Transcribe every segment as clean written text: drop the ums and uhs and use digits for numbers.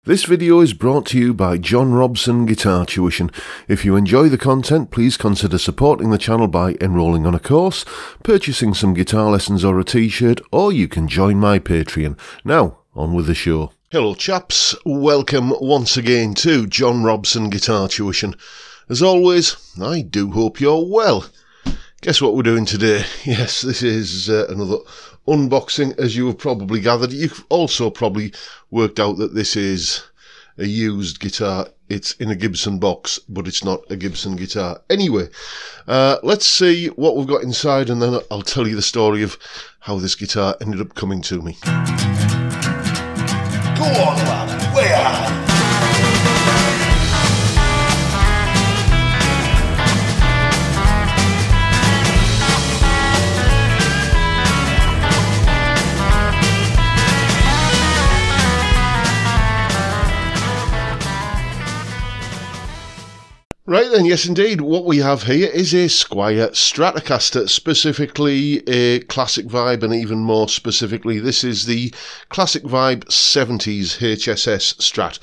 This video is brought to you by John Robson Guitar Tuition. If you enjoy the content, please consider supporting the channel by enrolling on a course, purchasing some guitar lessons or a t-shirt, or you can join my Patreon. Now, on with the show. Hello chaps, welcome once again to John Robson Guitar Tuition. As always, I do hope you're well. Guess what we're doing today? Yes, this is another unboxing, as you have probably gathered. You've also probably worked out that this is a used guitar. It's in a Gibson box, but it's not a Gibson guitar. Anyway, let's see what we've got inside, and then I'll tell you the story of how this guitar ended up coming to me. Go on, lad, way ahead. Right then, yes indeed, what we have here is a Squier Stratocaster, specifically a Classic Vibe, and even more specifically, this is the Classic Vibe 70s HSS Strat.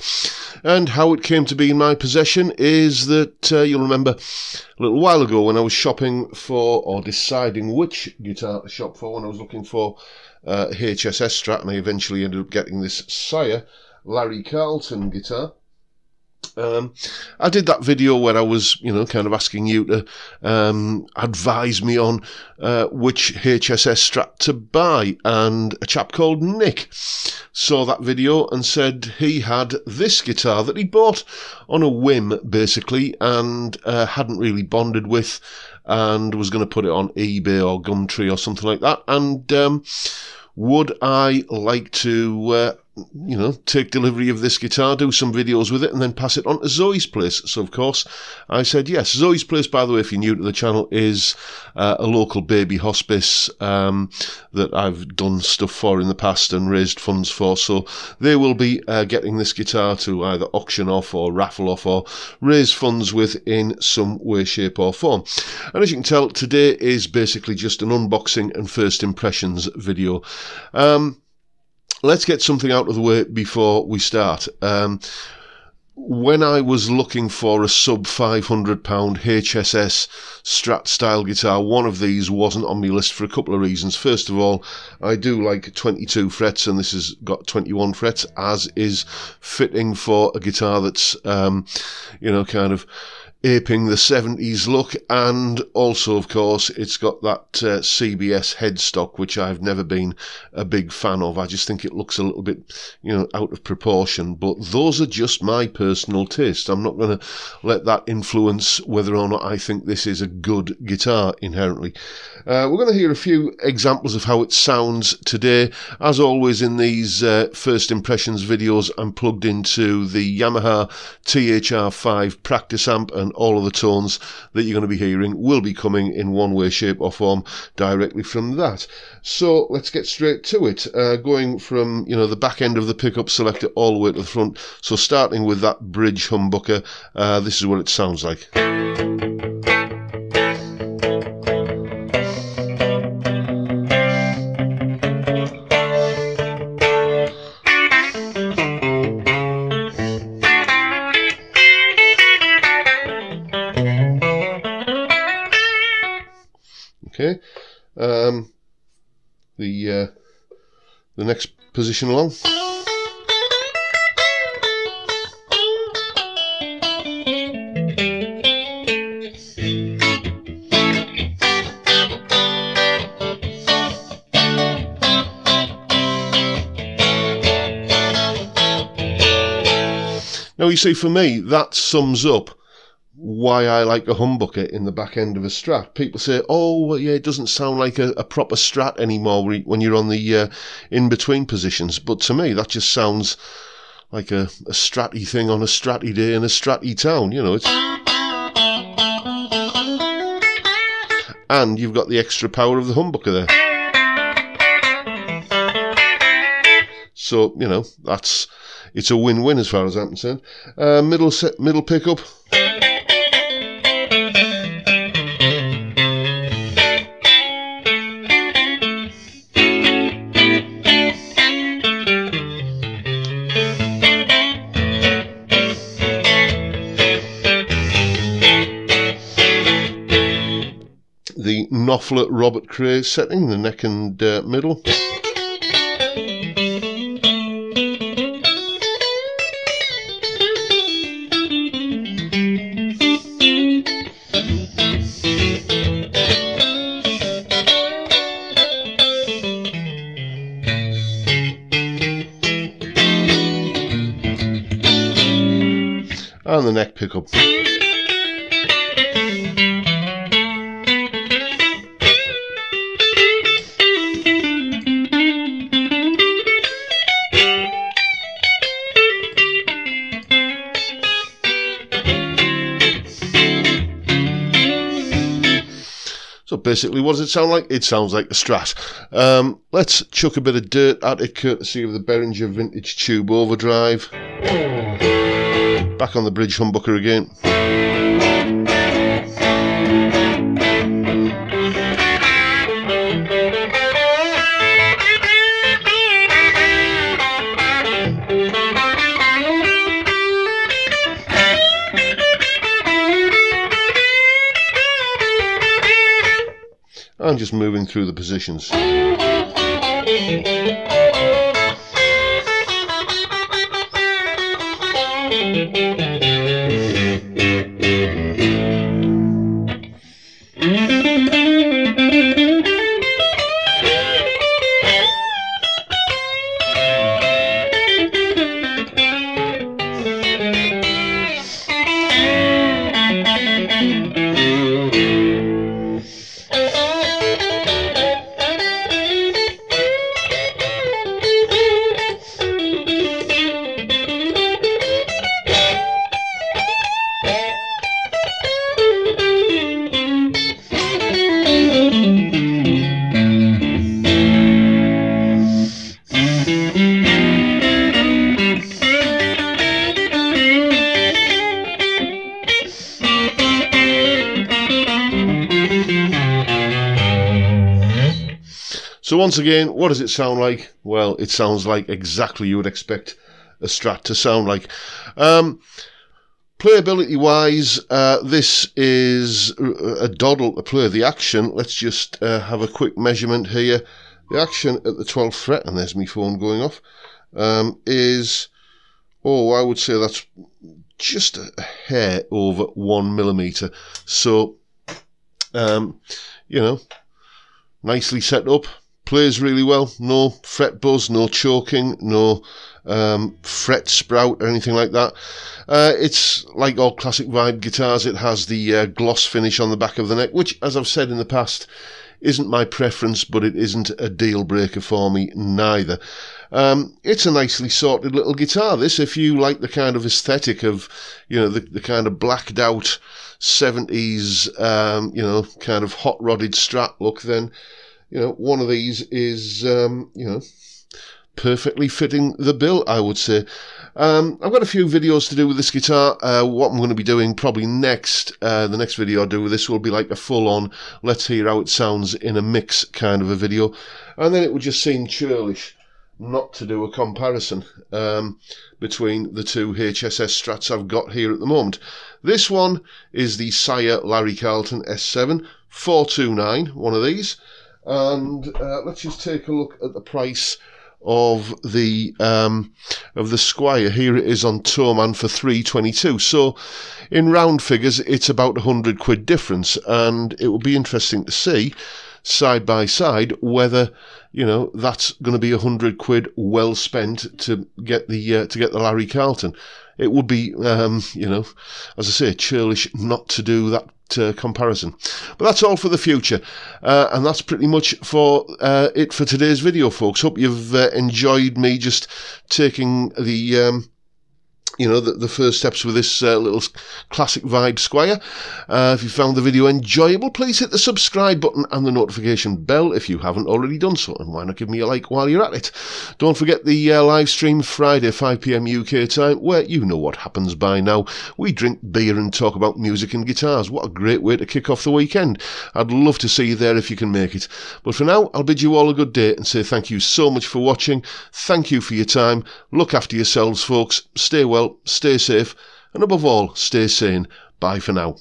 And how it came to be in my possession is that you'll remember a little while ago when I was shopping for, or deciding which guitar to shop for, when I was looking for a HSS Strat, and I eventually ended up getting this Squier Larry Carlton guitar. I did that video where I was, kind of asking you to advise me on which HSS Strat to buy, and a chap called Nick saw that video and said he had this guitar that he bought on a whim, basically, and hadn't really bonded with, and was going to put it on eBay or Gumtree or something like that, and would I like to take delivery of this guitar, do some videos with it, and then pass it on to Zoe's Place. So, of course, I said yes. Zoe's Place, by the way, if you're new to the channel, is a local baby hospice that I've done stuff for in the past and raised funds for. So they will be getting this guitar to either auction off or raffle off or raise funds with in some way, shape or form. And as you can tell, today is basically just an unboxing and first impressions video. Let's get something out of the way before we start. When I was looking for a sub £500 HSS Strat style guitar, one of these wasn't on my list for a couple of reasons. First of all, I do like 22 frets, and this has got 21 frets, as is fitting for a guitar that's, kind of aping the 70s look. And also, of course, it's got that CBS headstock, which I've never been a big fan of. I just think it looks a little bit, out of proportion, but those are just my personal taste. I'm not going to let that influence whether or not I think this is a good guitar inherently. We're going to hear a few examples of how it sounds today. As always in these first impressions videos, I'm plugged into the Yamaha THR5 practice amp, and all of the tones that you're going to be hearing will be coming in one way, shape or form directly from that. So let's get straight to it, going from the back end of the pickup selector all the way to the front. So starting with that bridge humbucker, this is what it sounds like. Okay, the next position along. Now you see, for me, that sums up why I like a humbucker in the back end of a Strat. People say, oh, well, yeah, it doesn't sound like a proper Strat anymore when you're on the in-between positions. But to me, that just sounds like a Stratty thing on a Stratty day in a Stratty town, it's... And you've got the extra power of the humbucker there. So, it's a win-win as far as I'm concerned. Middle pickup. Knopfler Robert Cray setting, the neck and middle. And the neck pickup. So basically, what does it sound like? It sounds like a Strat. Let's chuck a bit of dirt at it, courtesy of the Behringer Vintage Tube Overdrive. Back on the bridge humbucker again. And just moving through the positions. So once again, what does it sound like? Well, it sounds like exactly you would expect a Strat to sound like. Playability wise, this is a doddle to play. The action, let's just have a quick measurement here. The action at the 12th fret, and there's my phone going off, is, oh, I would say that's just a hair over 1 millimeter. So, you know, nicely set up. Plays really well, no fret buzz, no choking, no fret sprout or anything like that. It's like all classic vibe guitars, it has the gloss finish on the back of the neck, which, as I've said in the past, isn't my preference, but it isn't a deal breaker for me neither. It's a nicely sorted little guitar, this, if you like the kind of aesthetic of, you know, the kind of blacked out 70s, you know, kind of hot rodded Strat look, then, you know, one of these is, you know, perfectly fitting the bill, I would say. I've got a few videos to do with this guitar. What I'm going to be doing probably next, the next video I do with this will be like a full-on, let's hear how it sounds in a mix kind of a video. And then it would just seem churlish not to do a comparison between the two HSS Strats I've got here at the moment. This one is the Squier Larry Carlton S7 429, one of these. And let's just take a look at the price of the Squier. Here it is on Toman for $322. So in round figures, it's about £100 difference, and it will be interesting to see side by side whether, you know, that's going to be £100 well spent to get the Larry Carlton. It would be, you know, as I say, churlish not to do that comparison. But that's all for the future, and that's pretty much for it for today's video, folks. Hope you've enjoyed me just taking the you know, the first steps with this little classic vibe Squier. If you found the video enjoyable, please hit the subscribe button and the notification bell if you haven't already done so, and why not give me a like while you're at it. Don't forget the live stream Friday 5 PM UK time, where you know what happens by now. We drink beer and talk about music and guitars. What a great way to kick off the weekend. I'd love to see you there if you can make it. But for now, I'll bid you all a good day and say thank you so much for watching. Thank you for your time. Look after yourselves, folks. Stay well, stay safe, and above all, stay sane. Bye for now.